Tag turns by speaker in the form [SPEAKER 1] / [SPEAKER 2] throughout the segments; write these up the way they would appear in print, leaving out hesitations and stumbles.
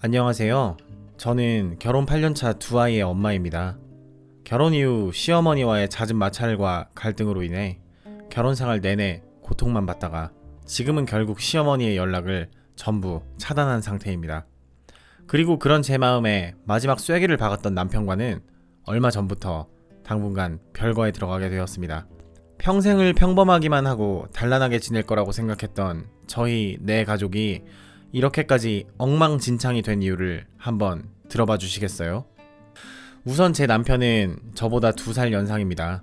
[SPEAKER 1] 안녕하세요. 저는 결혼 8년차 두 아이의 엄마입니다. 결혼 이후 시어머니와의 잦은 마찰과 갈등으로 인해 결혼 생활 내내 고통만 받다가 지금은 결국 시어머니의 연락을 전부 차단한 상태입니다. 그리고 그런 제 마음에 마지막 쐐기를 박았던 남편과는 얼마 전부터 당분간 별거에 들어가게 되었습니다. 평생을 평범하기만 하고 단란하게 지낼 거라고 생각했던 저희 네 가족이 이렇게까지 엉망진창이 된 이유를 한번 들어봐 주시겠어요? 우선 제 남편은 저보다 2살 연상입니다.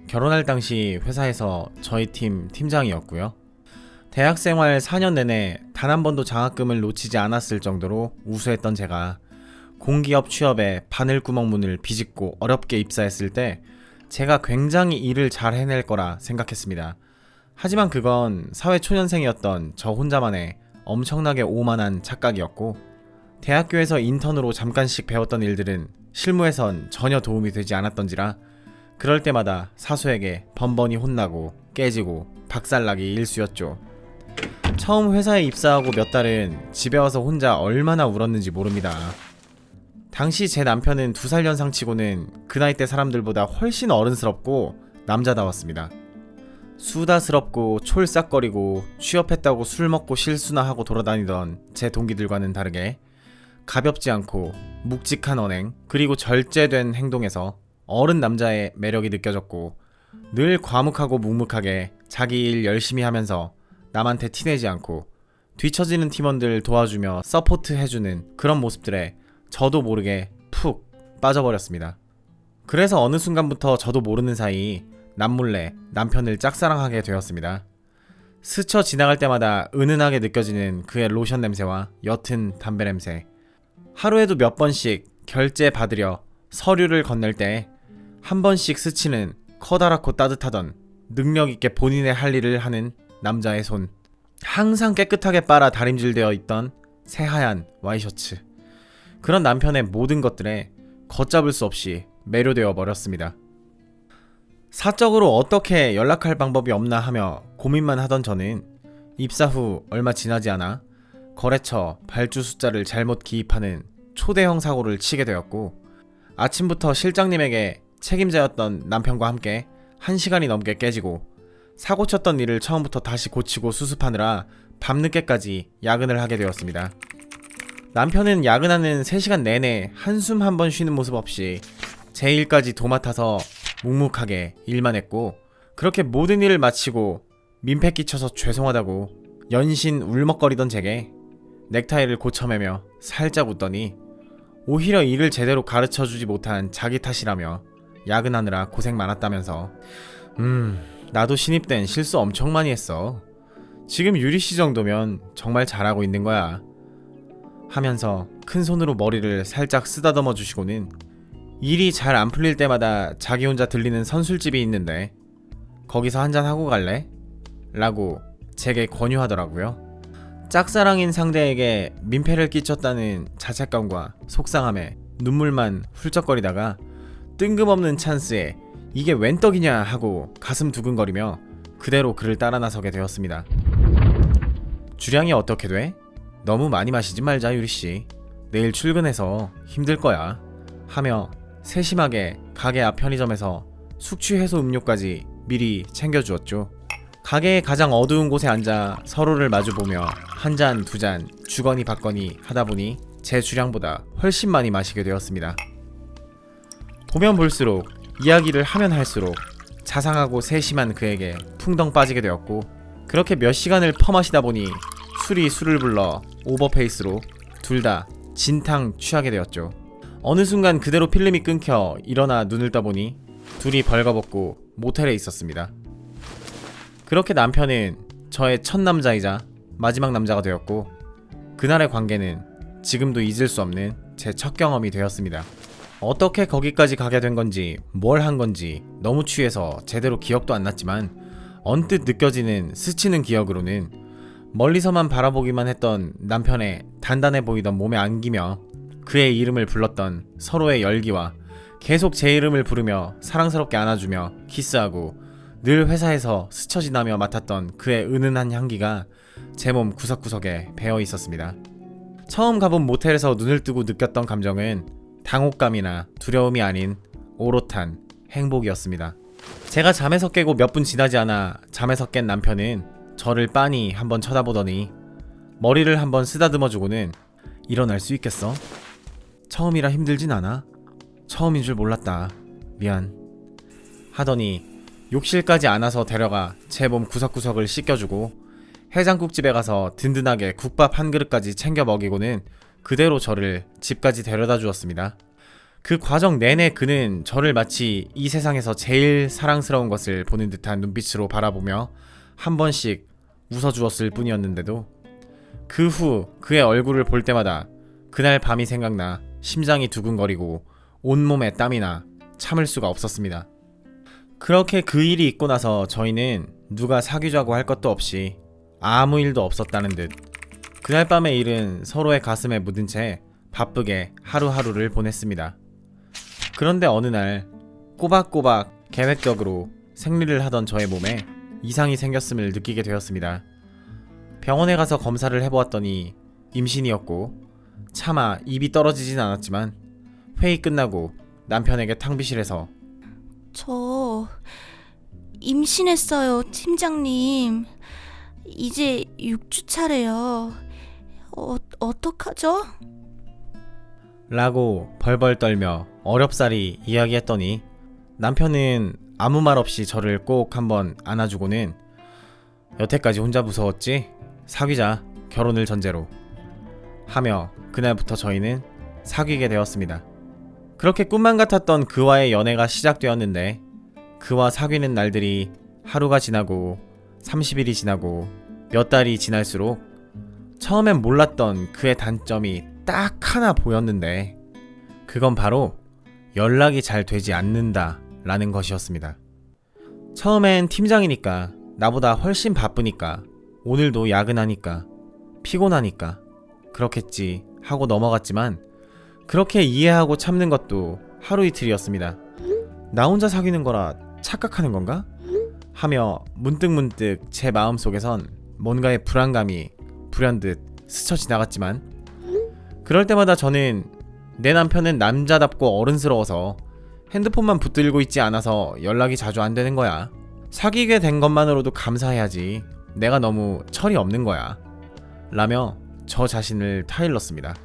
[SPEAKER 1] 결혼할 당시 회사에서 저희 팀 팀장이었고요. 대학생활 4년 내내 단 한 번도 장학금을 놓치지 않았을 정도로 우수했던 제가 공기업 취업에 바늘구멍문을 비집고 어렵게 입사했을 때 제가 굉장히 일을 잘 해낼 거라 생각했습니다. 하지만 그건 사회초년생이었던 저 혼자만의 엄청나게 오만한 착각이었고, 대학교에서 인턴으로 잠깐씩 배웠던 일들은 실무에선 전혀 도움이 되지 않았던지라 그럴 때마다 사수에게 번번이 혼나고 깨지고 박살나기 일쑤였죠. 처음 회사에 입사하고 몇 달은 집에 와서 혼자 얼마나 울었는지 모릅니다. 당시 제 남편은 2살 연상치고는 그 나이 때 사람들보다 훨씬 어른스럽고 남자다웠습니다. 수다스럽고 촐싹거리고 취업했다고 술 먹고 실수나 하고 돌아다니던 제 동기들과는 다르게 가볍지 않고 묵직한 언행, 그리고 절제된 행동에서 어른 남자의 매력이 느껴졌고, 늘 과묵하고 묵묵하게 자기 일 열심히 하면서 남한테 티내지 않고 뒤처지는 팀원들 도와주며 서포트 해주는 그런 모습들에 저도 모르게 푹 빠져버렸습니다. 그래서 어느 순간부터 저도 모르는 사이 남몰래 남편을 짝사랑하게 되었습니다. 스쳐 지나갈 때마다 은은하게 느껴지는 그의 로션 냄새와 옅은 담배 냄새, 하루에도 몇 번씩 결제 받으려 서류를 건넬 때 한 번씩 스치는 커다랗고 따뜻하던 능력있게 본인의 할 일을 하는 남자의 손, 항상 깨끗하게 빨아 다림질되어 있던 새하얀 와이셔츠, 그런 남편의 모든 것들에 걷잡을 수 없이 매료되어 버렸습니다. 사적으로 어떻게 연락할 방법이 없나 하며 고민만 하던 저는 입사 후 얼마 지나지 않아 거래처 발주 숫자를 잘못 기입하는 초대형 사고를 치게 되었고, 아침부터 실장님에게 책임자였던 남편과 함께 1시간이 넘게 깨지고 사고 쳤던 일을 처음부터 다시 고치고 수습하느라 밤늦게까지 야근을 하게 되었습니다. 남편은 야근하는 3시간 내내 한숨 한 번 쉬는 모습 없이 제 일까지 도맡아서 묵묵하게 일만 했고, 그렇게 모든 일을 마치고 민폐 끼쳐서 죄송하다고 연신 울먹거리던 제게 넥타이를 고쳐매며 살짝 웃더니 오히려 일을 제대로 가르쳐주지 못한 자기 탓이라며 야근하느라 고생 많았다면서 나도 신입 땐 실수 엄청 많이 했어. 지금 유리씨 정도면 정말 잘하고 있는 거야 하면서 큰 손으로 머리를 살짝 쓰다듬어 주시고는 일이 잘 안 풀릴 때마다 자기 혼자 들리는 선술집이 있는데 거기서 한잔하고 갈래? 라고 제게 권유하더라고요. 짝사랑인 상대에게 민폐를 끼쳤다는 자책감과 속상함에 눈물만 훌쩍거리다가 뜬금없는 찬스에 이게 웬 떡이냐 하고 가슴 두근거리며 그대로 그를 따라 나서게 되었습니다. 주량이 어떻게 돼? 너무 많이 마시지 말자 유리씨. 내일 출근해서 힘들 거야 하며 세심하게 가게 앞 편의점에서 숙취 해소 음료까지 미리 챙겨주었죠. 가게의 가장 어두운 곳에 앉아 서로를 마주보며 한 잔, 2잔 주거니 받거니 하다보니 제 주량보다 훨씬 많이 마시게 되었습니다. 보면 볼수록, 이야기를 하면 할수록 자상하고 세심한 그에게 풍덩 빠지게 되었고, 그렇게 몇 시간을 퍼마시다 보니 술이 술을 불러 오버페이스로 둘 다 진탕 취하게 되었죠. 어느 순간 그대로 필름이 끊겨 일어나 눈을 떠보니 둘이 벌거벗고 모텔에 있었습니다. 그렇게 남편은 저의 첫 남자이자 마지막 남자가 되었고, 그날의 관계는 지금도 잊을 수 없는 제 첫 경험이 되었습니다. 어떻게 거기까지 가게 된 건지 뭘 한 건지 너무 취해서 제대로 기억도 안 났지만, 언뜻 느껴지는 스치는 기억으로는 멀리서만 바라보기만 했던 남편의 단단해 보이던 몸에 안기며 그의 이름을 불렀던 서로의 열기와 계속 제 이름을 부르며 사랑스럽게 안아주며 키스하고 늘 회사에서 스쳐 지나며 맡았던 그의 은은한 향기가 제 몸 구석구석에 배어 있었습니다. 처음 가본 모텔에서 눈을 뜨고 느꼈던 감정은 당혹감이나 두려움이 아닌 오롯한 행복이었습니다. 제가 잠에서 깨고 몇 분 지나지 않아 잠에서 깬 남편은 저를 빤히 한번 쳐다보더니 머리를 한번 쓰다듬어주고는 일어날 수 있겠어? 처음이라 힘들진 않아? 처음인 줄 몰랐다. 미안. 하더니 욕실까지 안아서 데려가 제 몸 구석구석을 씻겨주고 해장국집에 가서 든든하게 국밥 한 그릇까지 챙겨 먹이고는 그대로 저를 집까지 데려다 주었습니다. 그 과정 내내 그는 저를 마치 이 세상에서 제일 사랑스러운 것을 보는 듯한 눈빛으로 바라보며 한 번씩 웃어주었을 뿐이었는데도 그 후 그의 얼굴을 볼 때마다 그날 밤이 생각나 심장이 두근거리고 온몸에 땀이 나 참을 수가 없었습니다. 그렇게 그 일이 있고 나서 저희는 누가 사귀자고 할 것도 없이 아무 일도 없었다는 듯 그날 밤의 일은 서로의 가슴에 묻은 채 바쁘게 하루하루를 보냈습니다. 그런데 어느 날 꼬박꼬박 계획적으로 생리를 하던 저의 몸에 이상이 생겼음을 느끼게 되었습니다. 병원에 가서 검사를 해보았더니 임신이었고 차마 입이 떨어지진 않았지만 회의 끝나고 남편에게 탕비실에서
[SPEAKER 2] 저 임신했어요, 팀장님. 이제 6주 차래요. 어떡하죠?
[SPEAKER 1] 라고 벌벌 떨며 어렵사리 이야기했더니 남편은 아무 말 없이 저를 꼭 한번 안아주고는 여태까지 혼자 무서웠지? 사귀자, 결혼을 전제로 하며 그날부터 저희는 사귀게 되었습니다. 그렇게 꿈만 같았던 그와의 연애가 시작되었는데 그와 사귀는 날들이 하루가 지나고 30일이 지나고 몇 달이 지날수록 처음엔 몰랐던 그의 단점이 딱 하나 보였는데 그건 바로 연락이 잘 되지 않는다 라는 것이었습니다. 처음엔 팀장이니까 나보다 훨씬 바쁘니까 오늘도 야근하니까 피곤하니까 그렇겠지 하고 넘어갔지만 그렇게 이해하고 참는 것도 하루 이틀이었습니다. 나 혼자 사귀는 거라 착각하는 건가? 하며 문득문득 제 마음속에선 뭔가의 불안감이 불현듯 스쳐 지나갔지만 그럴 때마다 저는 내 남편은 남자답고 어른스러워서 핸드폰만 붙들고 있지 않아서 연락이 자주 안 되는 거야. 사귀게 된 것만으로도 감사해야지. 내가 너무 철이 없는 거야. 라며 저 자신을 타일렀습니다.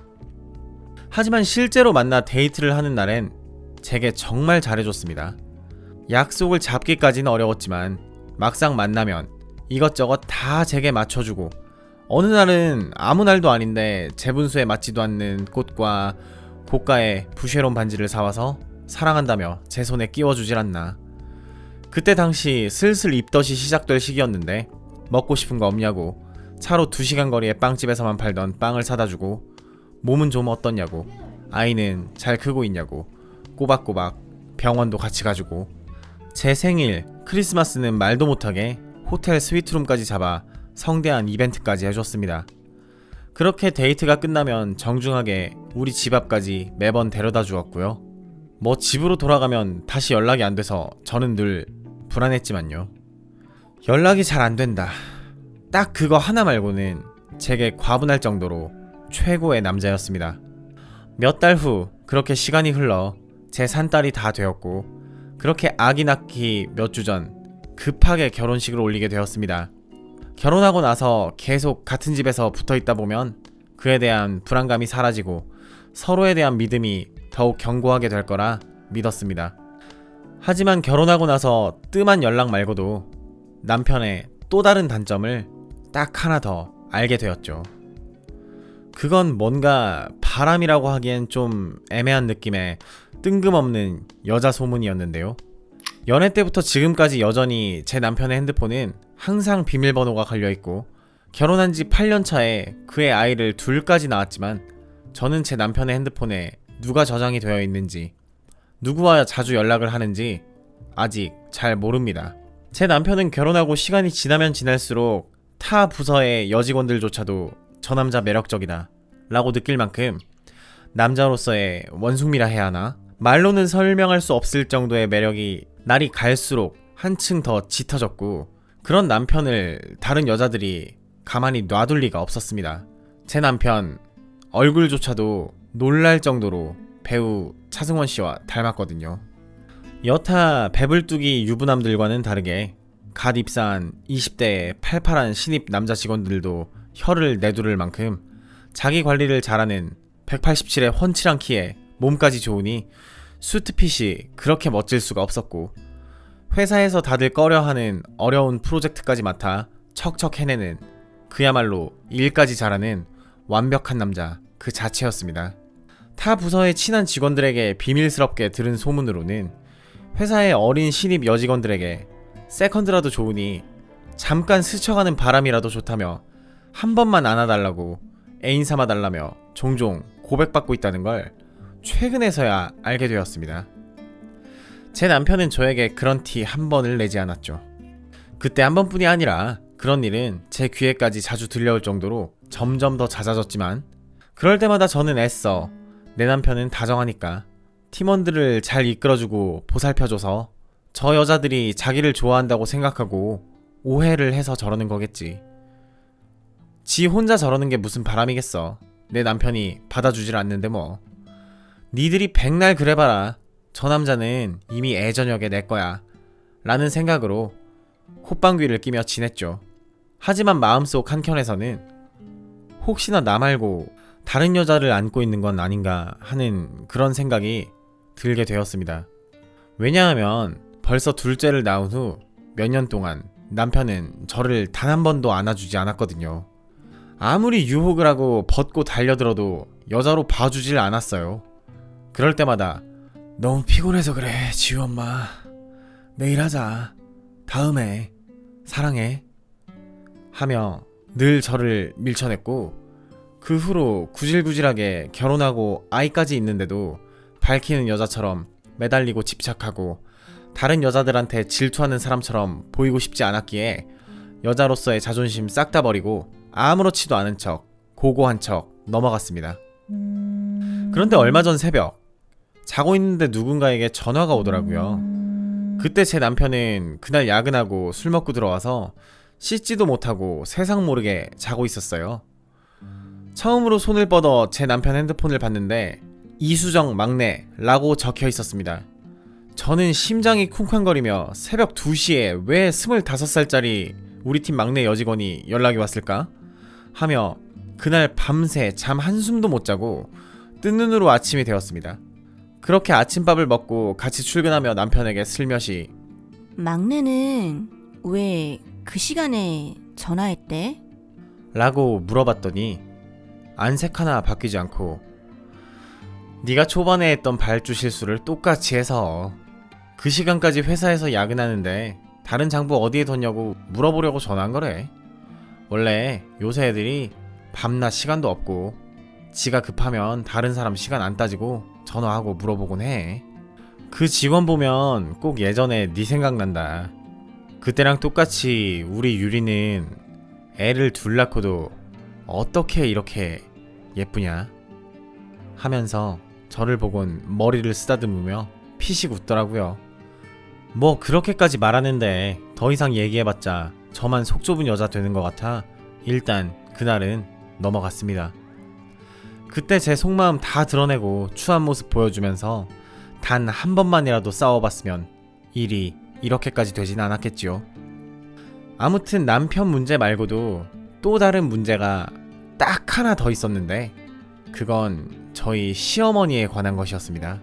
[SPEAKER 1] 하지만 실제로 만나 데이트를 하는 날엔 제게 정말 잘해줬습니다. 약속을 잡기까지는 어려웠지만 막상 만나면 이것저것 다 제게 맞춰주고 어느 날은 아무 날도 아닌데 제 분수에 맞지도 않는 꽃과 고가의 부쉐론 반지를 사와서 사랑한다며 제 손에 끼워주질 않나. 그때 당시 슬슬 입덧이 시작될 시기였는데 먹고 싶은 거 없냐고 차로 2시간 거리의 빵집에서만 팔던 빵을 사다주고 몸은 좀 어떻냐고 아이는 잘 크고 있냐고 꼬박꼬박 병원도 같이 가주고 제 생일, 크리스마스는 말도 못하게 호텔 스위트룸까지 잡아 성대한 이벤트까지 해줬습니다. 그렇게 데이트가 끝나면 정중하게 우리 집 앞까지 매번 데려다 주었고요. 뭐 집으로 돌아가면 다시 연락이 안 돼서 저는 늘 불안했지만요. 연락이 잘 안 된다. 딱 그거 하나 말고는 제게 과분할 정도로 최고의 남자였습니다. 몇 달 후 그렇게 시간이 흘러 제 산딸이 다 되었고 그렇게 아기 낳기 몇 주 전 급하게 결혼식을 올리게 되었습니다. 결혼하고 나서 계속 같은 집에서 붙어있다 보면 그에 대한 불안감이 사라지고 서로에 대한 믿음이 더욱 견고하게 될 거라 믿었습니다. 하지만 결혼하고 나서 뜸한 연락 말고도 남편의 또 다른 단점을 딱 하나 더 알게 되었죠. 그건 뭔가 바람이라고 하기엔 좀 애매한 느낌의 뜬금없는 여자 소문이었는데요. 연애 때부터 지금까지 여전히 제 남편의 핸드폰은 항상 비밀번호가 걸려있고 결혼한 지 8년 차에 그의 아이를 둘까지 낳았지만 저는 제 남편의 핸드폰에 누가 저장이 되어 있는지 누구와 자주 연락을 하는지 아직 잘 모릅니다. 제 남편은 결혼하고 시간이 지나면 지날수록 타 부서의 여직원들조차도 저 남자 매력적이다 라고 느낄 만큼 남자로서의 원숭미라 해야 하나? 말로는 설명할 수 없을 정도의 매력이 날이 갈수록 한층 더 짙어졌고 그런 남편을 다른 여자들이 가만히 놔둘 리가 없었습니다. 제 남편 얼굴조차도 놀랄 정도로 배우 차승원 씨와 닮았거든요. 여타 배불뚝이 유부남들과는 다르게 갓 입사한 20대의 팔팔한 신입 남자 직원들도 혀를 내두를 만큼 자기 관리를 잘하는 187의 훤칠한 키에 몸까지 좋으니 수트핏이 그렇게 멋질 수가 없었고, 회사에서 다들 꺼려하는 어려운 프로젝트까지 맡아 척척 해내는, 그야말로 일까지 잘하는 완벽한 남자 그 자체였습니다. 타 부서의 친한 직원들에게 비밀스럽게 들은 소문으로는 회사의 어린 신입 여직원들에게 세컨드라도 좋으니 잠깐 스쳐가는 바람이라도 좋다며 한 번만 안아달라고 애인 삼아달라며 종종 고백받고 있다는 걸 최근에서야 알게 되었습니다. 제 남편은 저에게 그런 티 한 번을 내지 않았죠. 그때 한 번뿐이 아니라 그런 일은 제 귀에까지 자주 들려올 정도로 점점 더 잦아졌지만, 그럴 때마다 저는 애써 내 남편은 다정하니까 팀원들을 잘 이끌어주고 보살펴줘서 저 여자들이 자기를 좋아한다고 생각하고 오해를 해서 저러는 거겠지. 지 혼자 저러는 게 무슨 바람이겠어. 내 남편이 받아주질 않는데 뭐. 니들이 백날 그래봐라. 저 남자는 이미 애저녁에 내 거야 라는 생각으로 콧방귀를 끼며 지냈죠. 하지만 마음속 한켠에서는 혹시나 나 말고 다른 여자를 안고 있는 건 아닌가 하는 그런 생각이 들게 되었습니다. 왜냐하면 벌써 둘째를 낳은 후 몇 년 동안 남편은 저를 단 한 번도 안아주지 않았거든요. 아무리 유혹을 하고 벗고 달려들어도 여자로 봐주질 않았어요. 그럴 때마다 너무 피곤해서 그래 지우 엄마, 내일 하자, 다음에, 사랑해 하며 늘 저를 밀쳐냈고, 그 후로 구질구질하게 결혼하고 아이까지 있는데도 밝히는 여자처럼 매달리고 집착하고 다른 여자들한테 질투하는 사람처럼 보이고 싶지 않았기에 여자로서의 자존심 싹 다 버리고 아무렇지도 않은 척, 고고한 척 넘어갔습니다. 그런데 얼마 전 새벽, 자고 있는데 누군가에게 전화가 오더라고요. 그때 제 남편은 그날 야근하고 술 먹고 들어와서 씻지도 못하고 세상 모르게 자고 있었어요. 처음으로 손을 뻗어 제 남편 핸드폰을 봤는데 이수정 막내라고 적혀 있었습니다. 저는 심장이 쿵쾅거리며 새벽 2시에 왜 25살짜리 우리 팀 막내 여직원이 연락이 왔을까? 하며 그날 밤새 잠 한숨도 못 자고 뜬 눈으로 아침이 되었습니다. 그렇게 아침밥을 먹고 같이 출근하며 남편에게 슬며시
[SPEAKER 2] 막내는 왜 그 시간에 전화했대?
[SPEAKER 1] 라고 물어봤더니 안색 하나 바뀌지 않고 네가 초반에 했던 발주 실수를 똑같이 해서 그 시간까지 회사에서 야근하는데 다른 장부 어디에 뒀냐고 물어보려고 전화한 거래. 원래 요새 애들이 밤낮 시간도 없고 지가 급하면 다른 사람 시간 안 따지고 전화하고 물어보곤 해. 그 직원 보면 꼭 예전에 네 생각난다. 그때랑 똑같이 우리 유리는 애를 둘 낳고도 어떻게 이렇게 예쁘냐 하면서 저를 보곤 머리를 쓰다듬으며 피식 웃더라고요. 뭐 그렇게까지 말하는데 더 이상 얘기해봤자 저만 속 좁은 여자 되는 것 같아 일단 그날은 넘어갔습니다. 그때 제 속마음 다 드러내고 추한 모습 보여주면서 단 한 번만이라도 싸워봤으면 일이 이렇게까지 되진 않았겠지요. 아무튼 남편 문제 말고도 또 다른 문제가 딱 하나 더 있었는데 그건 저희 시어머니에 관한 것이었습니다.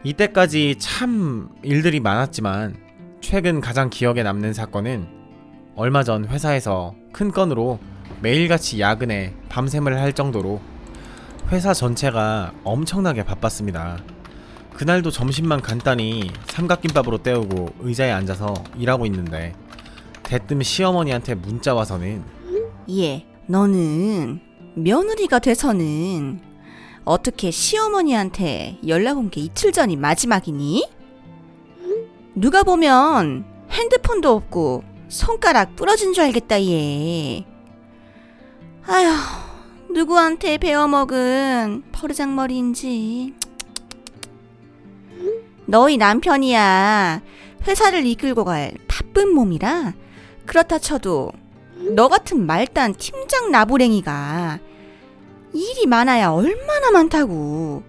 [SPEAKER 1] 이때까지 참 일들이 많았지만 최근 가장 기억에 남는 사건은 얼마 전 회사에서 큰 건으로 매일같이 야근에 밤샘을 할 정도로 회사 전체가 엄청나게 바빴습니다. 그날도 점심만 간단히 삼각김밥으로 때우고 의자에 앉아서 일하고 있는데 대뜸 시어머니한테 문자 와서는
[SPEAKER 2] 얘, 너는 며느리가 돼서는 어떻게 시어머니한테 연락 온 게 이틀 전이 마지막이니? 누가 보면 핸드폰도 없고 손가락 부러진 줄 알겠다 얘. 아휴, 누구한테 배워먹은 버르장머리인지. 너희 남편이야 회사를 이끌고 갈 바쁜 몸이라 그렇다 쳐도 너 같은 말단 팀장 나부랭이가 이 일이 많아야 얼마나 많다고.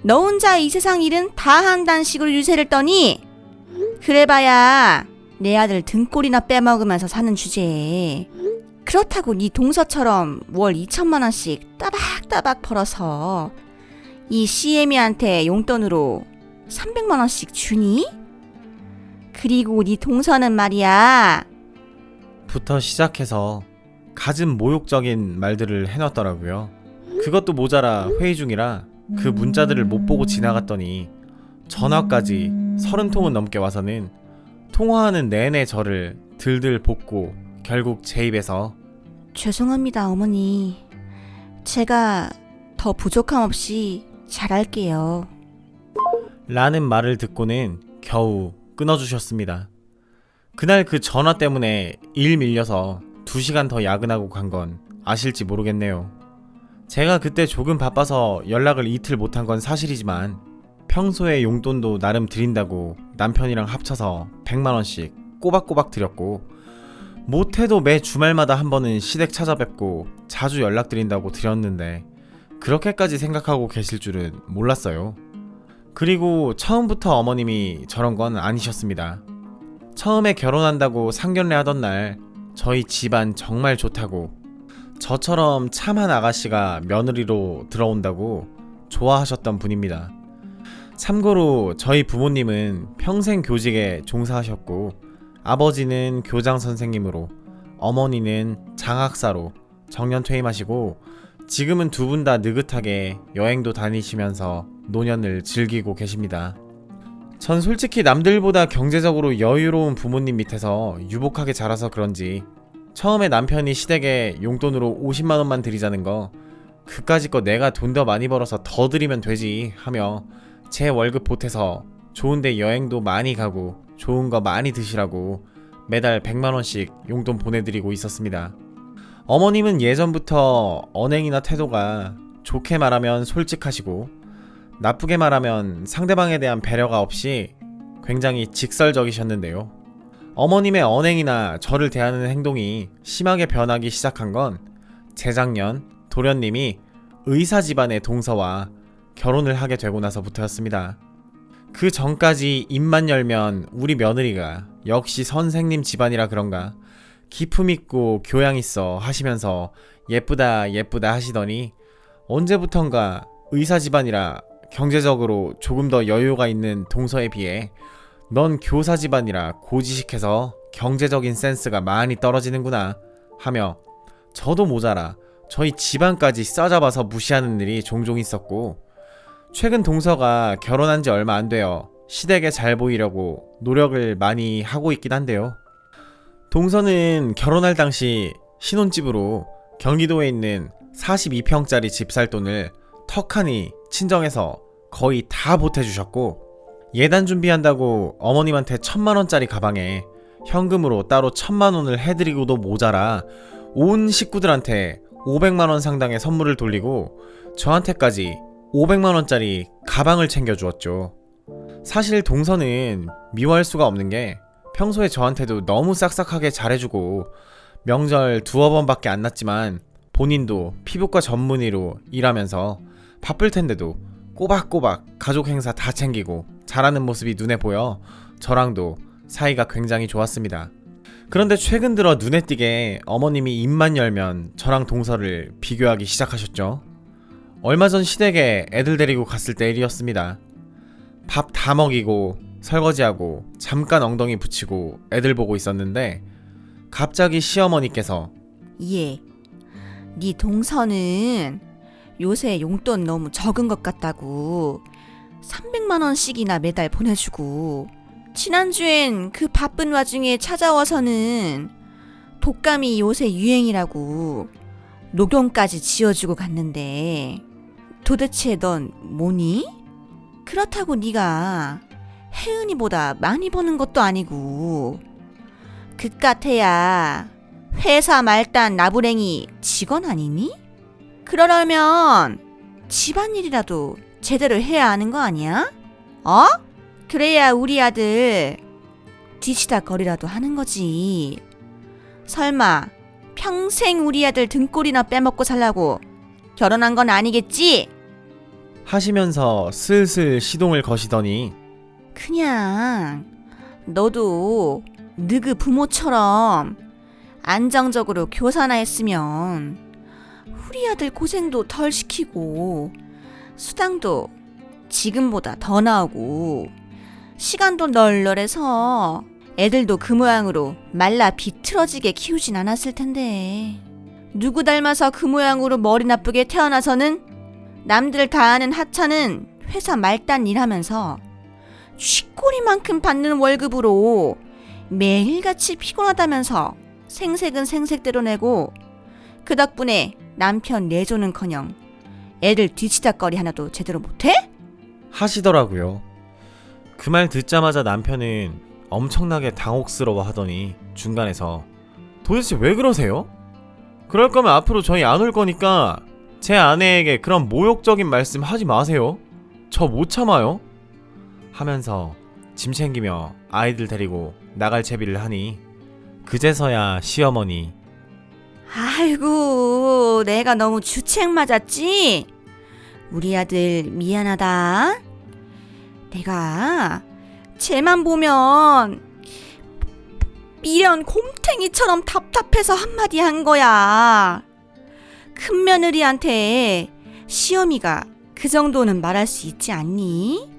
[SPEAKER 2] 너 혼자 이 세상 일은 다 한다는 식으로 유세를 떠니? 그래봐야 내 아들 등골이나 빼먹으면서 사는 주제에. 그렇다고 네 동서처럼 월 2천만 원씩 따박따박 벌어서 이 CM이한테 용돈으로 300만 원씩 주니? 그리고 네 동서는 말이야.
[SPEAKER 1] 부터 시작해서 갖은 모욕적인 말들을 해놨더라고요. 그것도 모자라 회의 중이라 그 문자들을 못 보고 지나갔더니 전화까지 30통은 넘게 와서는 통화하는 내내 저를 들들 볶고 결국 제 입에서
[SPEAKER 2] 죄송합니다, 어머니. 제가 더 부족함 없이 잘할게요.
[SPEAKER 1] 라는 말을 듣고는 겨우 끊어주셨습니다. 그날 그 전화 때문에 일 밀려서 2시간 더 야근하고 간 건 아실지 모르겠네요. 제가 그때 조금 바빠서 연락을 이틀 못한 건 사실이지만 평소에 용돈도 나름 드린다고 남편이랑 합쳐서 100만 원씩 꼬박꼬박 드렸고, 못해도 매 주말마다 한 번은 시댁 찾아뵙고 자주 연락드린다고 드렸는데 그렇게까지 생각하고 계실 줄은 몰랐어요. 그리고 처음부터 어머님이 저런 건 아니셨습니다. 처음에 결혼한다고 상견례 하던 날 저희 집안 정말 좋다고, 저처럼 참한 아가씨가 며느리로 들어온다고 좋아하셨던 분입니다. 참고로 저희 부모님은 평생 교직에 종사하셨고 아버지는 교장 선생님으로, 어머니는 장학사로 정년 퇴임하시고 지금은 두 분 다 느긋하게 여행도 다니시면서 노년을 즐기고 계십니다. 전 솔직히 남들보다 경제적으로 여유로운 부모님 밑에서 유복하게 자라서 그런지 처음에 남편이 시댁에 용돈으로 50만 원만 드리자는 거, 그까짓 거 내가 돈 더 많이 벌어서 더 드리면 되지 하며 제 월급 보태서 좋은데 여행도 많이 가고 좋은 거 많이 드시라고 매달 100만 원씩 용돈 보내드리고 있었습니다. 어머님은 예전부터 언행이나 태도가 좋게 말하면 솔직하시고 나쁘게 말하면 상대방에 대한 배려가 없이 굉장히 직설적이셨는데요. 어머님의 언행이나 저를 대하는 행동이 심하게 변하기 시작한 건 재작년 도련님이 의사 집안의 동서와 결혼을 하게 되고 나서부터였습니다. 그 전까지 입만 열면 우리 며느리가 역시 선생님 집안이라 그런가 기품 있고 교양 있어 하시면서 예쁘다 예쁘다 하시더니 언제부턴가 의사 집안이라 경제적으로 조금 더 여유가 있는 동서에 비해 넌 교사 집안이라 고지식해서 경제적인 센스가 많이 떨어지는구나 하며 저도 모자라 저희 집안까지 싸잡아서 무시하는 일이 종종 있었고, 최근 동서가 결혼한 지 얼마 안 되어 시댁에 잘 보이려고 노력을 많이 하고 있긴 한데요. 동서는 결혼할 당시 신혼집으로 경기도에 있는 42평짜리 집 살 돈을 턱하니 친정에서 거의 다 보태주셨고, 예단 준비한다고 어머님한테 1000만 원짜리 가방에 현금으로 따로 1000만 원을 해드리고도 모자라 온 식구들한테 500만 원 상당의 선물을 돌리고 저한테까지 500만 원짜리 가방을 챙겨주었죠. 사실 동서는 미워할 수가 없는 게 평소에 저한테도 너무 싹싹하게 잘해주고 명절 두어 번밖에 안 났지만 본인도 피부과 전문의로 일하면서 바쁠 텐데도 꼬박꼬박 가족 행사 다 챙기고 잘하는 모습이 눈에 보여 저랑도 사이가 굉장히 좋았습니다. 그런데 최근 들어 눈에 띄게 어머님이 입만 열면 저랑 동서를 비교하기 시작하셨죠. 얼마 전 시댁에 애들 데리고 갔을 때 일이었습니다. 밥 다 먹이고 설거지하고 잠깐 엉덩이 붙이고 애들 보고 있었는데 갑자기 시어머니께서
[SPEAKER 2] 예, 네 동서는 요새 용돈 너무 적은 것 같다고 300만 원씩이나 매달 보내주고, 지난주엔 그 바쁜 와중에 찾아와서는 독감이 요새 유행이라고 녹용까지 지어주고 갔는데 도대체 넌 뭐니? 그렇다고 네가 혜은이보다 많이 버는 것도 아니고 그깟해야 회사 말단 나부랭이 직원 아니니? 그러려면 집안일이라도 제대로 해야 하는 거 아니야? 어? 그래야 우리 아들 뒤치다거리라도 하는 거지. 설마 평생 우리 아들 등골이나 빼먹고 살라고 결혼한 건 아니겠지?
[SPEAKER 1] 하시면서 슬슬 시동을 거시더니
[SPEAKER 2] 그냥 너도 너그 부모처럼 안정적으로 교사나 했으면 우리 아들 고생도 덜 시키고 수당도 지금보다 더 나오고 시간도 널널해서 애들도 그 모양으로 말라 비틀어지게 키우진 않았을 텐데 누구 닮아서 그 모양으로 머리 나쁘게 태어나서는 남들 다 아는 하찮은 회사 말단 일하면서 쥐꼬리만큼 받는 월급으로 매일같이 피곤하다면서 생색은 생색대로 내고 그 덕분에 남편 내조는커녕 애들 뒤치다거리 하나도 제대로 못해?
[SPEAKER 1] 하시더라고요. 그 말 듣자마자 남편은 엄청나게 당혹스러워 하더니 중간에서 도대체 왜 그러세요? 그럴 거면 앞으로 저희 안 올 거니까 제 아내에게 그런 모욕적인 말씀 하지 마세요. 저 못 참아요. 하면서 짐 챙기며 아이들 데리고 나갈 채비를 하니 그제서야 시어머니
[SPEAKER 2] 아이고 내가 너무 주책 맞았지? 우리 아들 미안하다. 내가 쟤만 보면 미련 곰탱이처럼 답답해서 한마디 한 거야. 큰 며느리한테 시어미가 그 정도는 말할 수 있지 않니?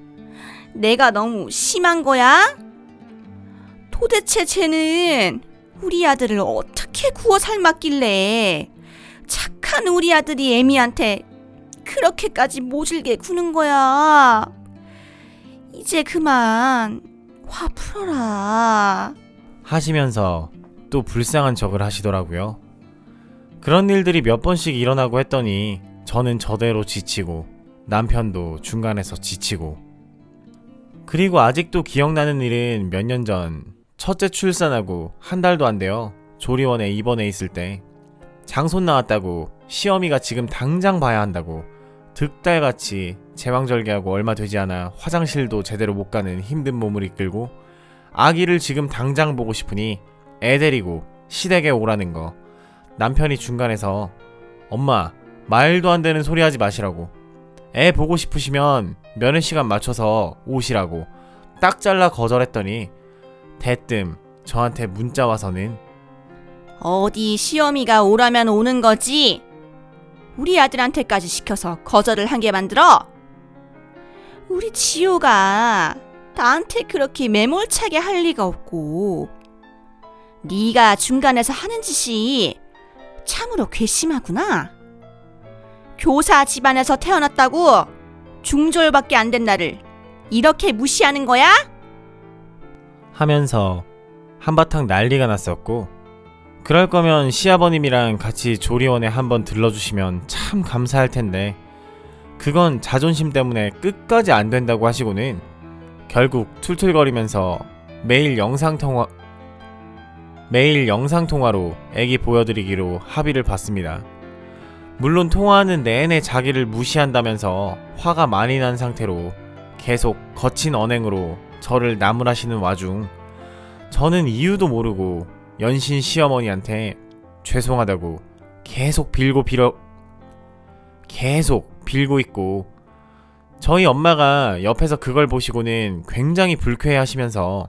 [SPEAKER 2] 내가 너무 심한 거야? 도대체 쟤는 우리 아들을 어떻게 구워 삶았길래 착한 우리 아들이 애미한테 그렇게까지 모질게 구는 거야. 이제 그만 화 풀어라.
[SPEAKER 1] 하시면서 또 불쌍한 척을 하시더라고요. 그런 일들이 몇 번씩 일어나고 했더니 저는 저대로 지치고 남편도 중간에서 지치고 그리고 아직도 기억나는 일은 몇 년 전 첫째 출산하고 한 달도 안 돼요. 조리원에 입원해 있을 때 장손 나왔다고 시어미가 지금 당장 봐야 한다고 득달같이 제왕절개하고 얼마 되지 않아 화장실도 제대로 못 가는 힘든 몸을 이끌고 아기를 지금 당장 보고 싶으니 애 데리고 시댁에 오라는 거. 남편이 중간에서 엄마 말도 안 되는 소리 하지 마시라고, 애 보고 싶으시면 면회 시간 맞춰서 오시라고 딱 잘라 거절했더니 대뜸 저한테 문자 와서는
[SPEAKER 2] 어디 시어미가 오라면 오는 거지? 우리 아들한테까지 시켜서 거절을 한 게 만들어? 우리 지호가 나한테 그렇게 매몰차게 할 리가 없고 네가 중간에서 하는 짓이 참으로 괘씸하구나. 교사 집안에서 태어났다고 중졸밖에 안 된 나를 이렇게 무시하는 거야?
[SPEAKER 1] 하면서 한바탕 난리가 났었고, 그럴 거면 시아버님이랑 같이 조리원에 한번 들러주시면 참 감사할 텐데 그건 자존심 때문에 끝까지 안 된다고 하시고는 결국 툴툴거리면서 매일 영상통화로 애기 보여드리기로 합의를 봤습니다. 물론 통화하는 내내 자기를 무시한다면서 화가 많이 난 상태로 계속 거친 언행으로 저를 나무라시는 와중 저는 이유도 모르고 연신 시어머니한테 죄송하다고 계속 빌고 있고, 저희 엄마가 옆에서 그걸 보시고는 굉장히 불쾌해하시면서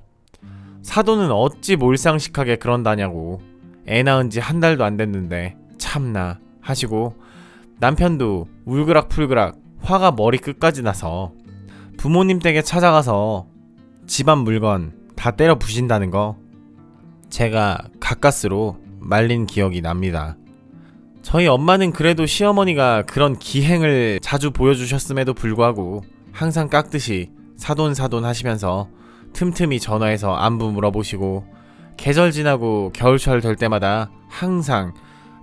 [SPEAKER 1] 사돈은 어찌 몰상식하게 그런다냐고, 애 낳은 지 한 달도 안 됐는데 참나 하시고, 남편도 울그락불그락 화가 머리끝까지 나서 부모님 댁에 찾아가서 집안 물건 다 때려 부신다는 거 제가 가까스로 말린 기억이 납니다. 저희 엄마는 그래도 시어머니가 그런 기행을 자주 보여주셨음에도 불구하고 항상 깍듯이 사돈 하시면서 틈틈이 전화해서 안부 물어보시고, 계절 지나고 겨울철 될 때마다 항상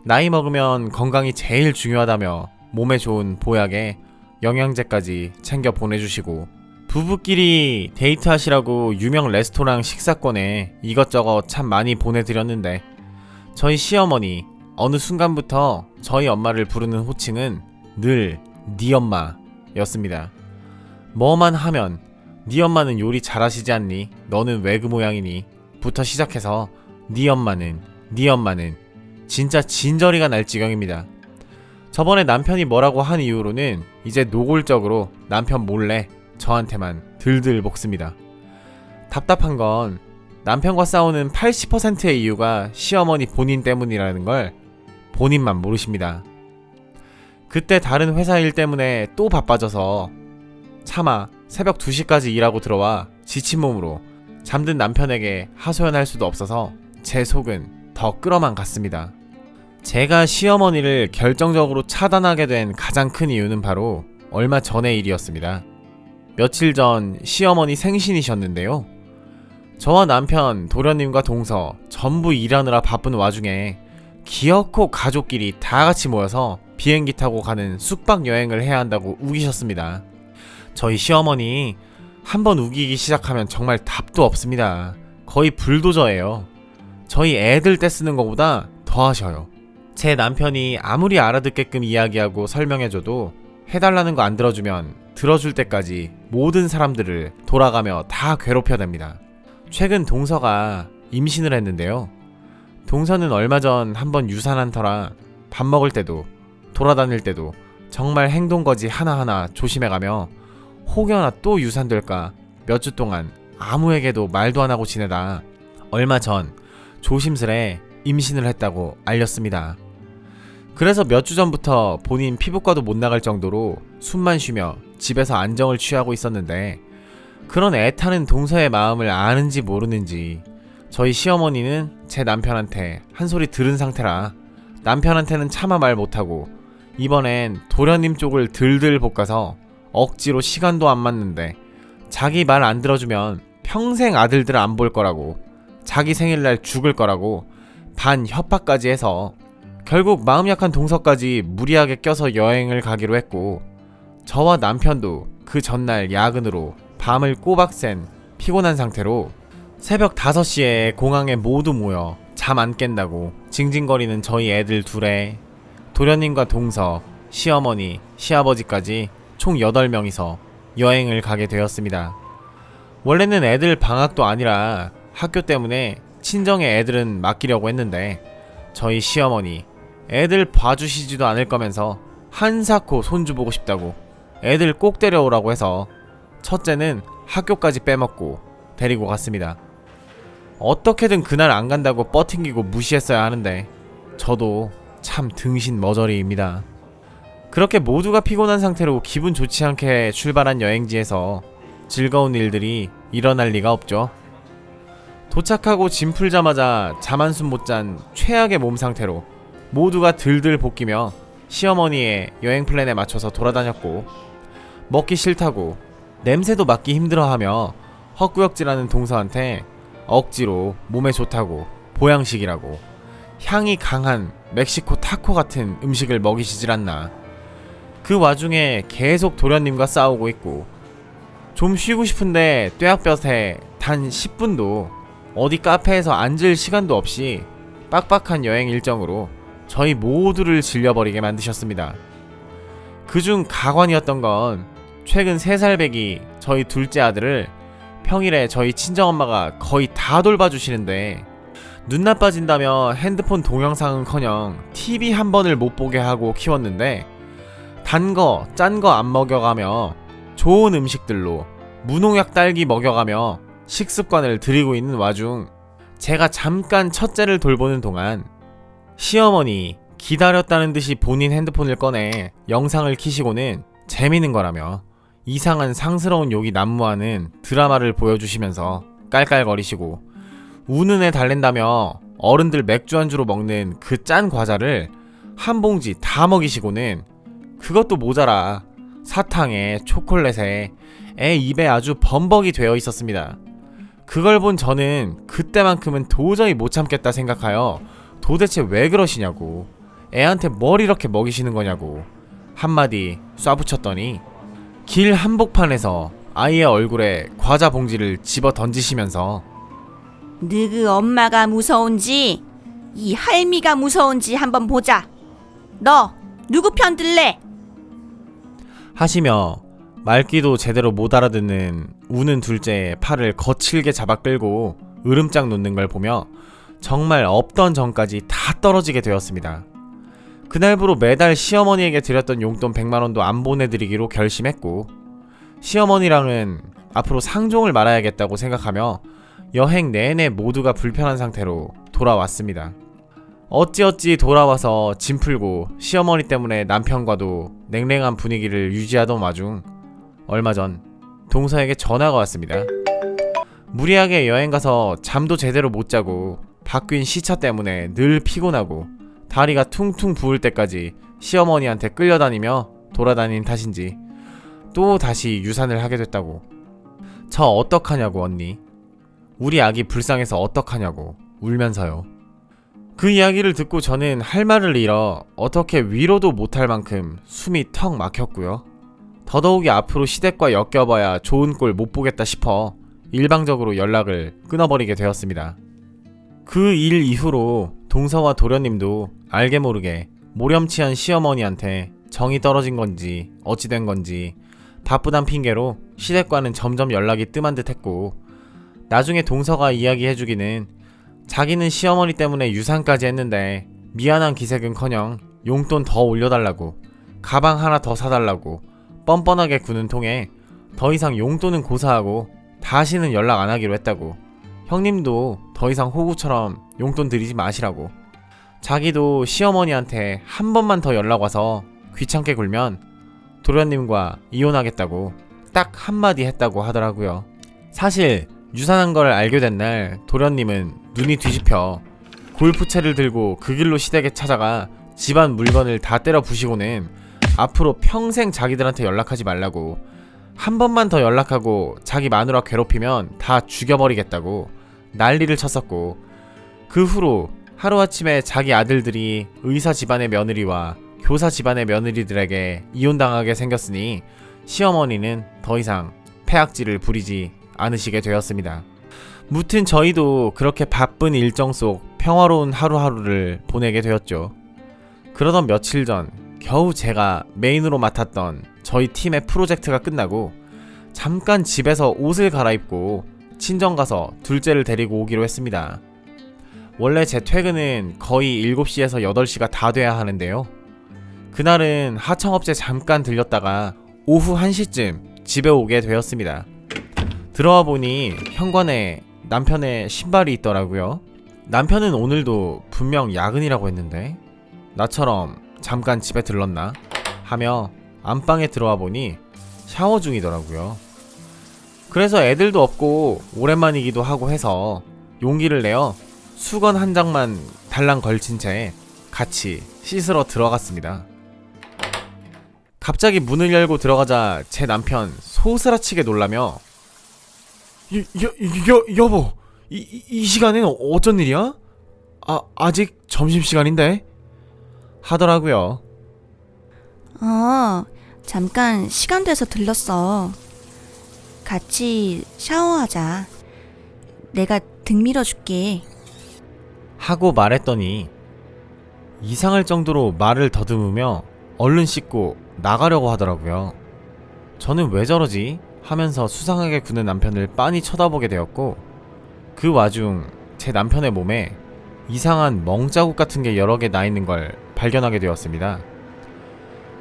[SPEAKER 1] 나이 먹으면 건강이 제일 중요하다며 몸에 좋은 보약에 영양제까지 챙겨 보내주시고, 부부끼리 데이트하시라고 유명 레스토랑 식사권에 이것저것 참 많이 보내드렸는데 저희 시어머니 어느 순간부터 저희 엄마를 부르는 호칭은 늘 네 엄마였습니다. 뭐만 하면 네 엄마는 요리 잘하시지 않니? 너는 왜 그 모양이니? 부터 시작해서 네 엄마는 진짜 진저리가 날 지경입니다. 저번에 남편이 뭐라고 한 이후로는 이제 노골적으로 남편 몰래 저한테만 들들 볶습니다. 답답한 건 남편과 싸우는 80%의 이유가 시어머니 본인 때문이라는 걸 본인만 모르십니다. 그때 다른 회사 일 때문에 또 바빠져서 차마 새벽 2시까지 일하고 들어와 지친 몸으로 잠든 남편에게 하소연할 수도 없어서 제 속은 더 끓어만 갔습니다. 제가 시어머니를 결정적으로 차단하게 된 가장 큰 이유는 바로 얼마 전의 일이었습니다. 며칠 전 시어머니 생신이셨는데요. 저와 남편, 도련님과 동서 전부 일하느라 바쁜 와중에 기어코 가족끼리 다 같이 모여서 비행기 타고 가는 숙박 여행을 해야 한다고 우기셨습니다. 저희 시어머니 한번 우기기 시작하면 정말 답도 없습니다. 거의 불도저예요. 저희 애들 때 쓰는 것보다 더 하셔요. 제 남편이 아무리 알아듣게끔 이야기하고 설명해줘도 해달라는 거 안 들어주면 들어줄 때까지 모든 사람들을 돌아가며 다 괴롭혀댑니다. 최근 동서가 임신을 했는데요. 동서는 얼마 전 한번 유산한 터라 밥 먹을 때도 돌아다닐 때도 정말 행동거지 하나하나 조심해가며 혹여나 또 유산될까 몇 주 동안 아무에게도 말도 안 하고 지내다 얼마 전 조심스레 임신을 했다고 알렸습니다. 그래서 몇 주 전부터 본인 피부과도 못 나갈 정도로 숨만 쉬며 집에서 안정을 취하고 있었는데 그런 애타는 동서의 마음을 아는지 모르는지 저희 시어머니는 제 남편한테 한 소리 들은 상태라 남편한테는 차마 말 못하고 이번엔 도련님 쪽을 들들 볶아서 억지로 시간도 안 맞는데 자기 말 안 들어주면 평생 아들들 안 볼 거라고 자기 생일날 죽을 거라고 반 협박까지 해서 결국 마음 약한 동서까지 무리하게 껴서 여행을 가기로 했고 저와 남편도 그 전날 야근으로 밤을 꼬박 샌 피곤한 상태로 새벽 5시에 공항에 모두 모여 잠 안 깬다고 징징거리는 저희 애들 둘에 도련님과 동서, 시어머니, 시아버지까지 총 8명이서 여행을 가게 되었습니다. 원래는 애들 방학도 아니라 학교 때문에 친정의 애들은 맡기려고 했는데 저희 시어머니 애들 봐주시지도 않을 거면서 한사코 손주 보고 싶다고 애들 꼭 데려오라고 해서 첫째는 학교까지 빼먹고 데리고 갔습니다. 어떻게든 그날 안 간다고 뻗팅기고 무시했어야 하는데 저도 참 등신 머저리입니다. 그렇게 모두가 피곤한 상태로 기분 좋지 않게 출발한 여행지에서 즐거운 일들이 일어날 리가 없죠. 도착하고 짐 풀자마자 잠 한숨 못 잔 최악의 몸 상태로 모두가 들들 볶이며 시어머니의 여행 플랜에 맞춰서 돌아다녔고 먹기 싫다고 냄새도 맡기 힘들어하며 헛구역질하는 동서한테 억지로 몸에 좋다고 보양식이라고 향이 강한 멕시코 타코 같은 음식을 먹이시질 않나. 그 와중에 계속 도련님과 싸우고 있고 좀 쉬고 싶은데 뙤약볕에 단 10분도 어디 카페에서 앉을 시간도 없이 빡빡한 여행 일정으로 저희 모두를 질려버리게 만드셨습니다. 그중 가관이었던 건 최근 3살 배기 저희 둘째 아들을 평일에 저희 친정엄마가 거의 다 돌봐주시는데 눈 나빠진다며 핸드폰 동영상은커녕 TV 한 번을 못 보게 하고 키웠는데 단 거, 짠 거 안 먹여가며 좋은 음식들로 무농약 딸기 먹여가며 식습관을 들이고 있는 와중 제가 잠깐 첫째를 돌보는 동안 시어머니 기다렸다는 듯이 본인 핸드폰을 꺼내 영상을 키시고는 재미있는 거라며 이상한 상스러운 욕이 난무하는 드라마를 보여주시면서 깔깔거리시고 우는 애 달랜다며 어른들 맥주 안주로 먹는 그 짠 과자를 한 봉지 다 먹이시고는 그것도 모자라 사탕에 초콜릿에 애 입에 아주 범벅이 되어 있었습니다. 그걸 본 저는 그때만큼은 도저히 못 참겠다 생각하여 도대체 왜 그러시냐고 애한테 뭘 이렇게 먹이시는 거냐고 한마디 쏴붙였더니 길 한복판에서 아이의 얼굴에 과자 봉지를 집어 던지시면서
[SPEAKER 2] 너그 엄마가 무서운지 이 할미가 무서운지 한번 보자. 너 누구 편 들래?
[SPEAKER 1] 하시며 말귀도 제대로 못 알아듣는 우는 둘째의 팔을 거칠게 잡아 끌고 으름장 놓는 걸 보며 정말 없던 정까지 다 떨어지게 되었습니다. 그날부로 매달 시어머니에게 드렸던 용돈 100만원도 안 보내드리기로 결심했고, 시어머니랑은 앞으로 상종을 말아야겠다고 생각하며 여행 내내 모두가 불편한 상태로 돌아왔습니다. 어찌어찌 돌아와서 짐 풀고 시어머니 때문에 남편과도 냉랭한 분위기를 유지하던 와중 얼마 전 동서에게 전화가 왔습니다. 무리하게 여행가서 잠도 제대로 못 자고 바뀐 시차 때문에 늘 피곤하고 다리가 퉁퉁 부을 때까지 시어머니한테 끌려다니며 돌아다닌 탓인지 또 다시 유산을 하게 됐다고. 저 어떡하냐고 언니. 우리 아기 불쌍해서 어떡하냐고 울면서요. 그 이야기를 듣고 저는 할 말을 잃어 어떻게 위로도 못할 만큼 숨이 턱 막혔고요. 더더욱이 앞으로 시댁과 엮여봐야 좋은 꼴 못 보겠다 싶어 일방적으로 연락을 끊어버리게 되었습니다. 그 일 이후로 동서와 도련님도 알게 모르게 모렴치한 시어머니한테 정이 떨어진 건지 어찌된 건지 바쁘단 핑계로 시댁과는 점점 연락이 뜸한 듯 했고, 나중에 동서가 이야기해주기는 자기는 시어머니 때문에 유산까지 했는데 미안한 기색은커녕 용돈 더 올려달라고 가방 하나 더 사달라고 뻔뻔하게 구는 통에 더 이상 용돈은 고사하고 다시는 연락 안 하기로 했다고. 형님도 더 이상 호구처럼 용돈 드리지 마시라고. 자기도 시어머니한테 한 번만 더 연락 와서 귀찮게 굴면 도련님과 이혼하겠다고 딱 한마디 했다고 하더라고요. 사실 유산한 걸 알게 된 날 도련님은 눈이 뒤집혀 골프채를 들고 그 길로 시댁에 찾아가 집안 물건을 다 때려 부시고는 앞으로 평생 자기들한테 연락하지 말라고, 한 번만 더 연락하고 자기 마누라 괴롭히면 다 죽여버리겠다고 난리를 쳤었고, 그 후로 하루아침에 자기 아들들이 의사 집안의 며느리와 교사 집안의 며느리들에게 이혼당하게 생겼으니 시어머니는 더 이상 폐악질을 부리지 않으시게 되었습니다. 무튼 저희도 그렇게 바쁜 일정 속 평화로운 하루하루를 보내게 되었죠. 그러던 며칠 전 겨우 제가 메인으로 맡았던 저희 팀의 프로젝트가 끝나고 잠깐 집에서 옷을 갈아입고 친정 가서 둘째를 데리고 오기로 했습니다. 원래 제 퇴근은 거의 7시에서 8시가 다 돼야 하는데요. 그날은 하청업체 잠깐 들렸다가 오후 1시쯤 집에 오게 되었습니다. 들어와 보니 현관에 남편의 신발이 있더라고요. 남편은 오늘도 분명 야근이라고 했는데 나처럼 잠깐 집에 들렀나 하며 안방에 들어와 보니 샤워 중이더라고요. 그래서 애들도 없고 오랜만이기도 하고 해서 용기를 내어 수건 한 장만 달랑 걸친 채 같이 씻으러 들어갔습니다. 갑자기 문을 열고 들어가자 제 남편 소스라치게 놀라며 여보, 이 시간엔 어쩐 일이야? 아직 점심시간인데? 하더라고요.
[SPEAKER 2] 잠깐 시간 돼서 들렀어. 같이 샤워하자. 내가 등 밀어줄게.
[SPEAKER 1] 하고 말했더니 이상할 정도로 말을 더듬으며 얼른 씻고 나가려고 하더라고요. 저는 왜 저러지? 하면서 수상하게 구는 남편을 빤히 쳐다보게 되었고, 그 와중 제 남편의 몸에 이상한 멍자국 같은 게 여러 개 나 있는 걸 발견하게 되었습니다.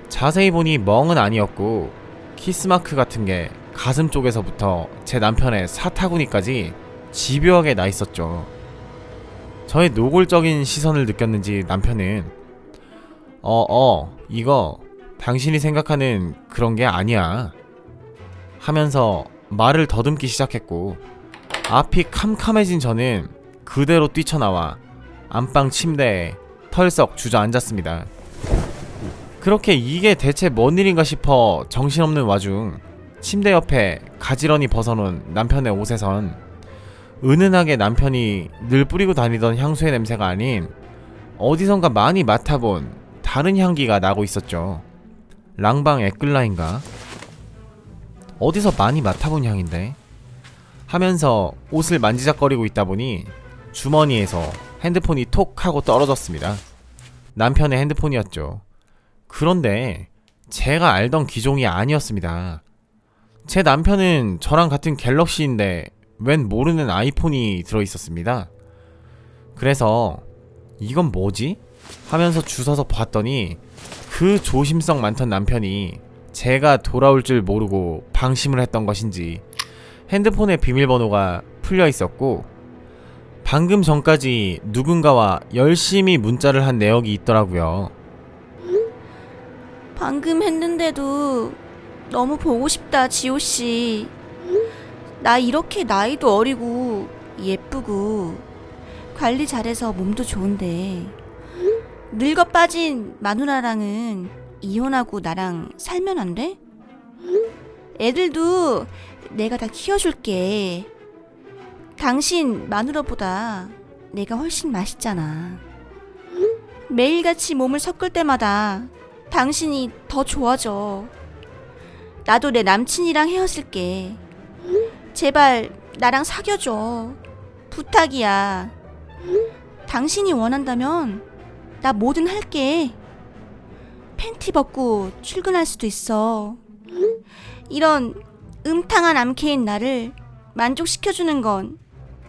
[SPEAKER 1] 자세히 보니 멍은 아니었고 키스마크 같은 게 가슴 쪽에서부터 제 남편의 사타구니까지 집요하게 나 있었죠. 저의 노골적인 시선을 느꼈는지 남편은 이거 당신이 생각하는 그런 게 아니야 하면서 말을 더듬기 시작했고, 앞이 캄캄해진 저는 그대로 뛰쳐나와 안방 침대에 털썩 주저앉았습니다. 그렇게 이게 대체 뭔 일인가 싶어 정신없는 와중 침대 옆에 가지런히 벗어놓은 남편의 옷에선 은은하게 남편이 늘 뿌리고 다니던 향수의 냄새가 아닌 어디선가 많이 맡아본 다른 향기가 나고 있었죠. 랑방 에클라인가? 어디서 많이 맡아본 향인데? 하면서 옷을 만지작거리고 있다 보니 주머니에서 핸드폰이 톡 하고 떨어졌습니다. 남편의 핸드폰이었죠. 그런데 제가 알던 기종이 아니었습니다. 제 남편은 저랑 같은 갤럭시인데 웬 모르는 아이폰이 들어있었습니다. 그래서 이건 뭐지? 하면서 주워서 봤더니 그 조심성 많던 남편이 제가 돌아올 줄 모르고 방심을 했던 것인지 핸드폰에 비밀번호가 풀려 있었고 방금 전까지 누군가와 열심히 문자를 한 내역이 있더라고요.
[SPEAKER 2] 방금 했는데도 너무 보고 싶다, 지호씨. 나 이렇게 나이도 어리고 예쁘고 관리 잘해서 몸도 좋은데 늙어 빠진 마누라랑은 이혼하고 나랑 살면 안 돼? 애들도 내가 다 키워줄게. 당신 마누라보다 내가 훨씬 맛있잖아. 매일같이 몸을 섞을 때마다 당신이 더 좋아져. 나도 내 남친이랑 헤어질게. 제발 나랑 사귀어줘. 부탁이야. 당신이 원한다면 나 뭐든 할게. 팬티 벗고 출근할 수도 있어. 이런 음탕한 암캐인 나를 만족시켜주는 건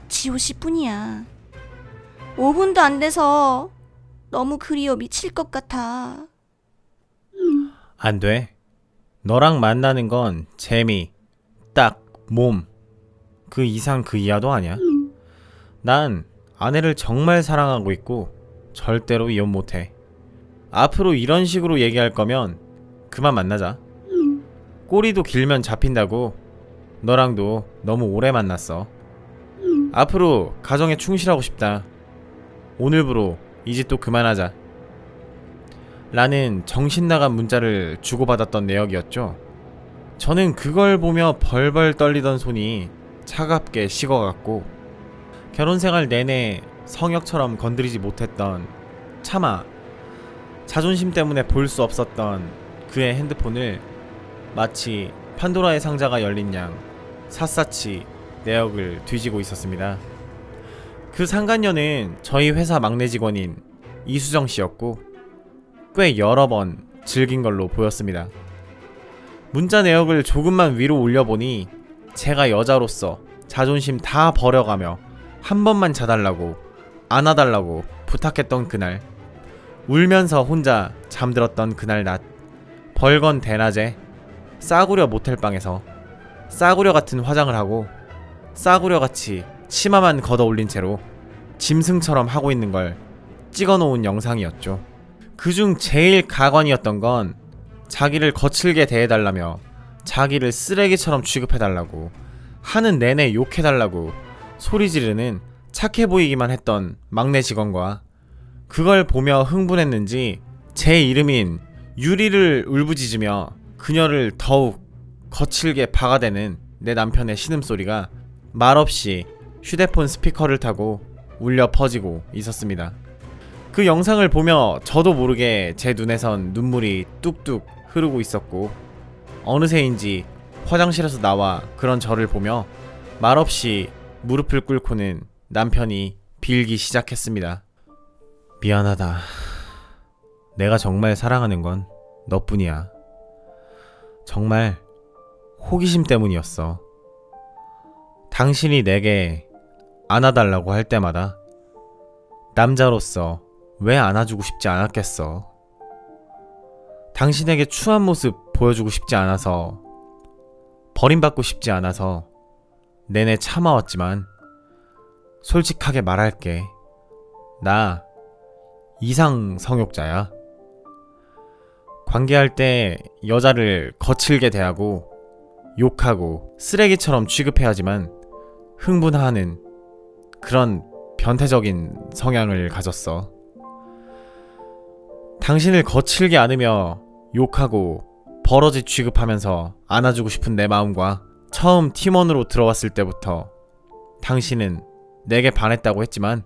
[SPEAKER 2] 지호씨 뿐이야. 5분도 안 돼서 너무 그리워 미칠 것 같아.
[SPEAKER 1] 안 돼. 너랑 만나는 건 재미, 딱, 몸. 그 이상 그 이하도 아니야. 난 아내를 정말 사랑하고 있고 절대로 이혼 못해. 앞으로 이런 식으로 얘기할 거면 그만 만나자. 꼬리도 길면 잡힌다고. 너랑도 너무 오래 만났어. 앞으로 가정에 충실하고 싶다. 오늘부로 이 짓도 그만하자. 라는 정신나간 문자를 주고받았던 내역이었죠. 저는 그걸 보며 벌벌 떨리던 손이 차갑게 식어갔고 결혼생활 내내 성역처럼 건드리지 못했던, 차마 자존심 때문에 볼 수 없었던 그의 핸드폰을 마치 판도라의 상자가 열린 양 샅샅이 내역을 뒤지고 있었습니다. 그 상간녀는 저희 회사 막내 직원인 이수정 씨였고 꽤 여러 번 즐긴 걸로 보였습니다. 문자 내역을 조금만 위로 올려보니 제가 여자로서 자존심 다 버려가며 한 번만 자달라고, 안아달라고 부탁했던 그날, 울면서 혼자 잠들었던 그날 낮, 벌건 대낮에 싸구려 모텔방에서 싸구려 같은 화장을 하고 싸구려같이 치마만 걷어올린 채로 짐승처럼 하고 있는 걸 찍어놓은 영상이었죠. 그중 제일 가관이었던 건 자기를 거칠게 대해달라며 자기를 쓰레기처럼 취급해달라고 하는 내내 욕해달라고 소리 지르는 착해 보이기만 했던 막내 직원과 그걸 보며 흥분했는지 제 이름인 유리를 울부짖으며 그녀를 더욱 거칠게 박아대는 내 남편의 신음소리가 말없이 휴대폰 스피커를 타고 울려 퍼지고 있었습니다. 그 영상을 보며 저도 모르게 제 눈에선 눈물이 뚝뚝 흐르고 있었고 어느새인지 화장실에서 나와 그런 저를 보며 말없이 무릎을 꿇고는 남편이 빌기 시작했습니다. 미안하다. 내가 정말 사랑하는 건 너뿐이야. 정말 호기심 때문이었어. 당신이 내게 안아달라고 할 때마다 남자로서 왜 안아주고 싶지 않았겠어. 당신에게 추한 모습 보여주고 싶지 않아서, 버림받고 싶지 않아서 내내 참아왔지만 솔직하게 말할게. 나 이상 성욕자야. 관계할 때 여자를 거칠게 대하고 욕하고 쓰레기처럼 취급해야지만 흥분하는 그런 변태적인 성향을 가졌어. 당신을 거칠게 안으며 욕하고 버러지 취급하면서 안아주고 싶은 내 마음과 처음 팀원으로 들어왔을 때부터 당신은 내게 반했다고 했지만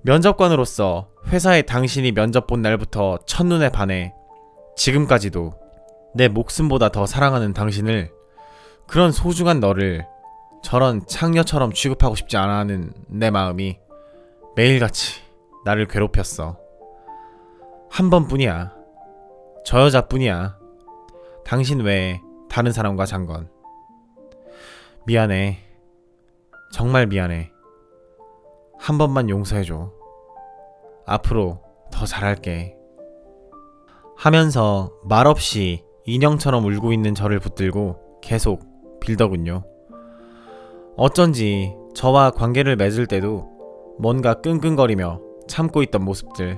[SPEAKER 1] 면접관으로서 회사에 당신이 면접 본 날부터 첫눈에 반해 지금까지도 내 목숨보다 더 사랑하는 당신을, 그런 소중한 너를 저런 창녀처럼 취급하고 싶지 않아 하는 내 마음이 매일같이 나를 괴롭혔어. 한 번뿐이야. 저 여자뿐이야. 당신 외에 다른 사람과 잔 건. 미안해. 정말 미안해. 한 번만 용서해줘. 앞으로 더 더 잘할게 하면서 말없이 인형처럼 울고 있는 저를 붙들고 계속 빌더군요. 어쩐지 저와 관계를 맺을 때도 뭔가 끙끙거리며 참고 있던 모습들,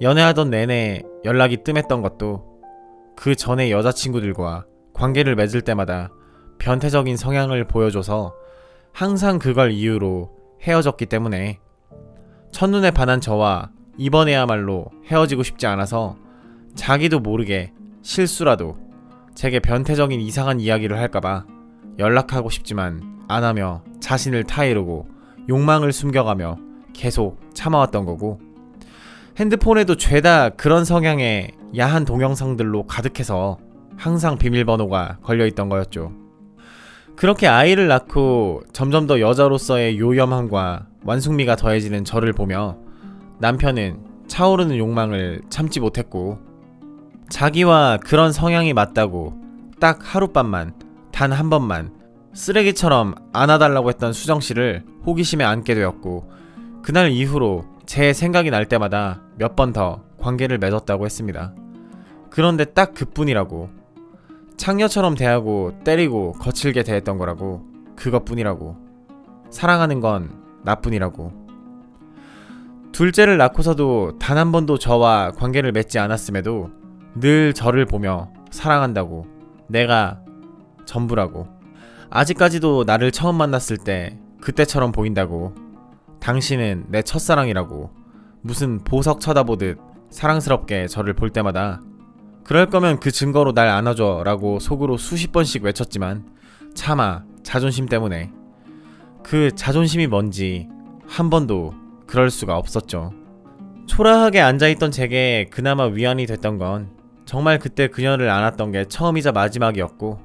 [SPEAKER 1] 연애하던 내내 연락이 뜸했던 것도 그 전에 여자친구들과 관계를 맺을 때마다 변태적인 성향을 보여줘서 항상 그걸 이유로 헤어졌기 때문에 첫눈에 반한 저와 이번에야말로 헤어지고 싶지 않아서 자기도 모르게 실수라도 제게 변태적인 이상한 이야기를 할까봐 연락하고 싶지만 안하며 자신을 타이르고 욕망을 숨겨가며 계속 참아왔던 거고, 핸드폰에도 죄다 그런 성향의 야한 동영상들로 가득해서 항상 비밀번호가 걸려있던 거였죠. 그렇게 아이를 낳고 점점 더 여자로서의 요염함과 완숙미가 더해지는 저를 보며 남편은 차오르는 욕망을 참지 못했고, 자기와 그런 성향이 맞다고 딱 하룻밤만 단 한 번만 쓰레기처럼 안아달라고 했던 수정씨를 호기심에 안게 되었고, 그날 이후로 제 생각이 날 때마다 몇 번 더 관계를 맺었다고 했습니다. 그런데 딱 그뿐이라고. 창녀처럼 대하고 때리고 거칠게 대했던 거라고. 그것뿐이라고. 사랑하는 건 나뿐이라고. 둘째를 낳고서도 단 한 번도 저와 관계를 맺지 않았음에도 늘 저를 보며 사랑한다고, 내가 전부라고, 아직까지도 나를 처음 만났을 때 그때처럼 보인다고, 당신은 내 첫사랑이라고 무슨 보석 쳐다보듯 사랑스럽게 저를 볼 때마다 그럴 거면 그 증거로 날 안아줘 라고 속으로 수십 번씩 외쳤지만 차마 자존심 때문에, 그 자존심이 뭔지 한 번도 그럴 수가 없었죠. 초라하게 앉아있던 제게 그나마 위안이 됐던 건 정말 그때 그녀를 안았던 게 처음이자 마지막이었고,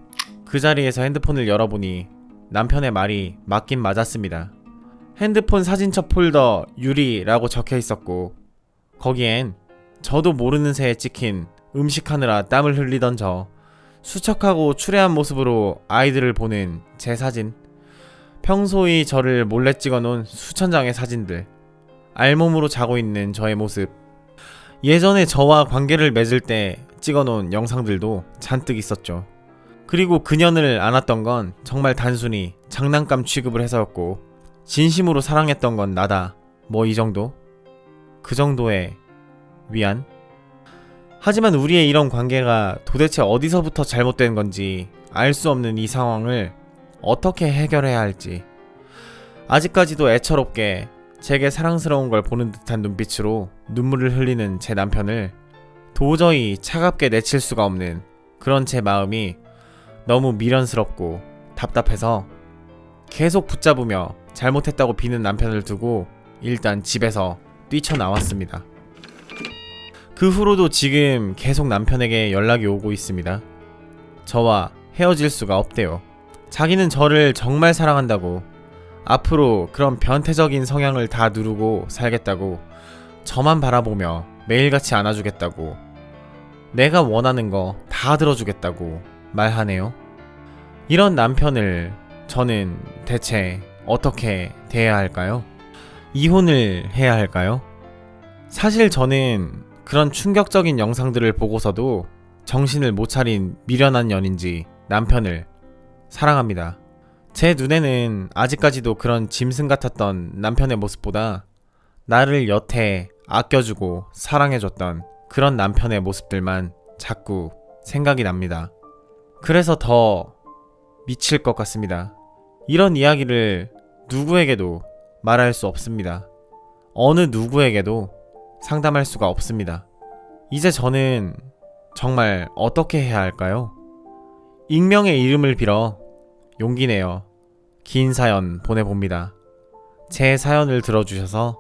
[SPEAKER 1] 그 자리에서 핸드폰을 열어보니 남편의 말이 맞긴 맞았습니다. 핸드폰 사진첩 폴더 유리라고 적혀 있었고, 거기엔 저도 모르는 새에 찍힌 음식하느라 땀을 흘리던 저, 수척하고 추레한 모습으로 아이들을 보는 제 사진, 평소의 저를 몰래 찍어놓은 수천 장의 사진들, 알몸으로 자고 있는 저의 모습, 예전에 저와 관계를 맺을 때 찍어놓은 영상들도 잔뜩 있었죠. 그리고 그녀를 안았던 건 정말 단순히 장난감 취급을 해서였고, 진심으로 사랑했던 건 나다, 뭐 이 정도? 그 정도의 위안? 하지만 우리의 이런 관계가 도대체 어디서부터 잘못된 건지 알 수 없는 이 상황을 어떻게 해결해야 할지, 아직까지도 애처롭게 제게 사랑스러운 걸 보는 듯한 눈빛으로 눈물을 흘리는 제 남편을 도저히 차갑게 내칠 수가 없는 그런 제 마음이 너무 미련스럽고 답답해서 계속 붙잡으며 잘못했다고 비는 남편을 두고 일단 집에서 뛰쳐나왔습니다. 그 후로도 지금 계속 남편에게 연락이 오고 있습니다. 저와 헤어질 수가 없대요. 자기는 저를 정말 사랑한다고, 앞으로 그런 변태적인 성향을 다 누르고 살겠다고, 저만 바라보며 매일같이 안아주겠다고, 내가 원하는 거 다 들어주겠다고 말하네요. 이런 남편을 저는 대체 어떻게 대해야 할까요? 이혼을 해야 할까요? 사실 저는 그런 충격적인 영상들을 보고서도 정신을 못 차린 미련한 년인지 남편을 사랑합니다. 제 눈에는 아직까지도 그런 짐승 같았던 남편의 모습보다 나를 여태 아껴주고 사랑해줬던 그런 남편의 모습들만 자꾸 생각이 납니다. 그래서 더 미칠 것 같습니다. 이런 이야기를 누구에게도 말할 수 없습니다. 어느 누구에게도 상담할 수가 없습니다. 이제 저는 정말 어떻게 해야 할까요? 익명의 이름을 빌어 용기 내어 긴 사연 보내봅니다. 제 사연을 들어주셔서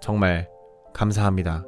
[SPEAKER 1] 정말 감사합니다.